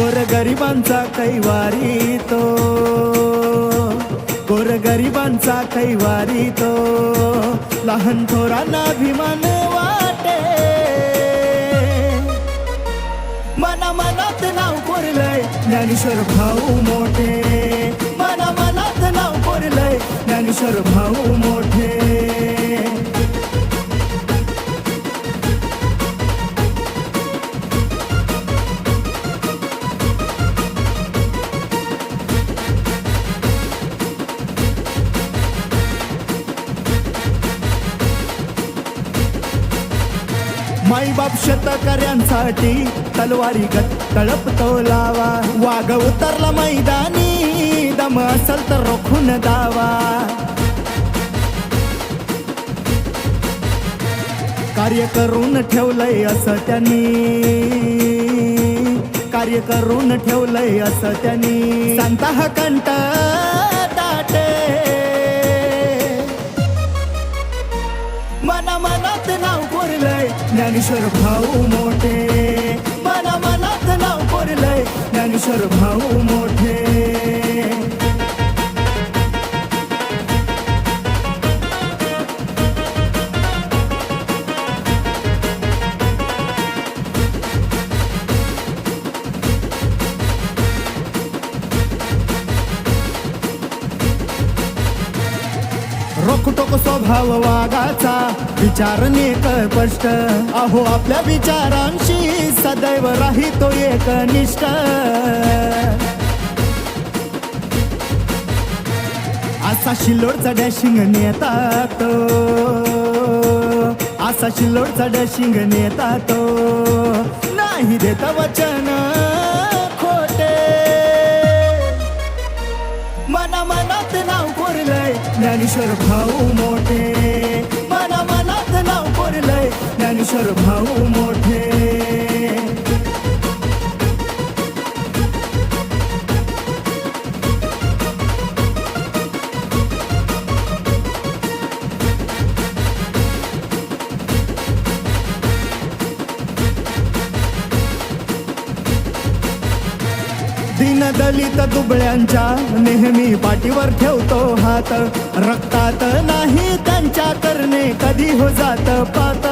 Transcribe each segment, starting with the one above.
गोरगरिबांचा कैवारी तो, गोरगरिबांचा कैवारी तो, लहान थोरांना अभिमान वाटे. मनामनात नाव कोरलंय ज्ञानेश्वर भाऊ मोठे, मनामनात नाव कोरलंय ज्ञानेश्वर भाऊ मोठे. माईबाप शेतकऱ्यांसाठी तलवारी गत तळपतो लावा. वाघ उतरला मैदानी, दम असल तर रोखून दावा. कार्य करून ठेवलंय असं त्यांनी, कार्य करून ठेवलंय असं त्यांनी. सांगता हा कंठ दाटे, मनामनात नाव कोरलंय ज्ञानेश्वर भाऊ मोठे, मनामनात नाव कोरलंय ज्ञानेश्वर भाऊ मोठे. रोखटोक स्वभाव वागाचा, विचार नेक स्पष्ट. अहो आपल्या विचारांशी सदैव राहितो एकनिष्ठ. असा शिल्लोडचा डॅशिंग नेता तो, असा शिल्लोडचा डॅशिंग नेता तो. नाही देता वचन खोटे, मनामनात नाव कोरलंय ज्ञानेश्वर भाऊ मोठे, मनामनात नाव कोरलंय ज्ञानेश्वर भाऊ मोठे. दीन दलित दुबळ्यांच्या नेहमी पाठीवर ठेवतो हात. रक्तात नाही त्यांच्या करणे कधी हो जात पात.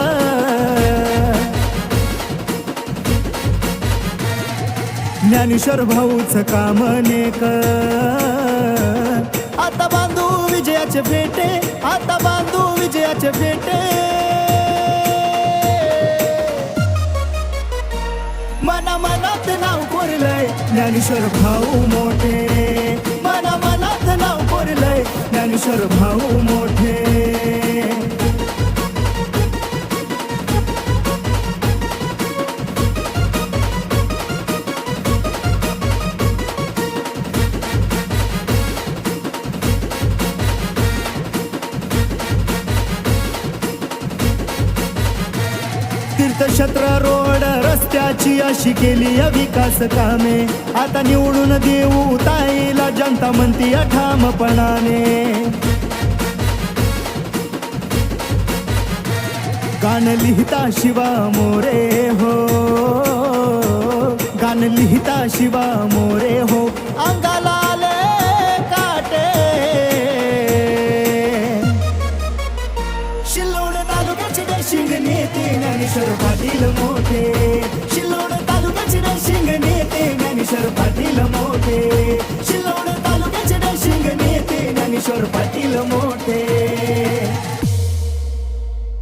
ज्ञानेश्वर भाऊच काम नेक, आता बांधू विजयाचे फेटे, आता बांधू विजयाचे फेटे. मनामनात नाव कोरलंय ज्ञानेश्वर भाऊ मोठे, मनामनात नाव कोरलंय ज्ञानेश्वर भाऊ मोठे. तीर्थक्षेत्र रोड रस्त्याची अशी केली विकास कामे. आता निवडून देऊ ताईला जनता म्हणती ठामपणाने. गाण लिहिता शिवा मोरे हो, गाण लिहिता शिवा मोरे हो. अंगाला आले काटे, शिल्लोड तालुक्याचे डॅशिंग नेते ज्ञानेश्वर पाटील मोठे, शिल्लोड तालुक्याचे डॅशिंग नेते ज्ञानेश्वर पाटील मोठे.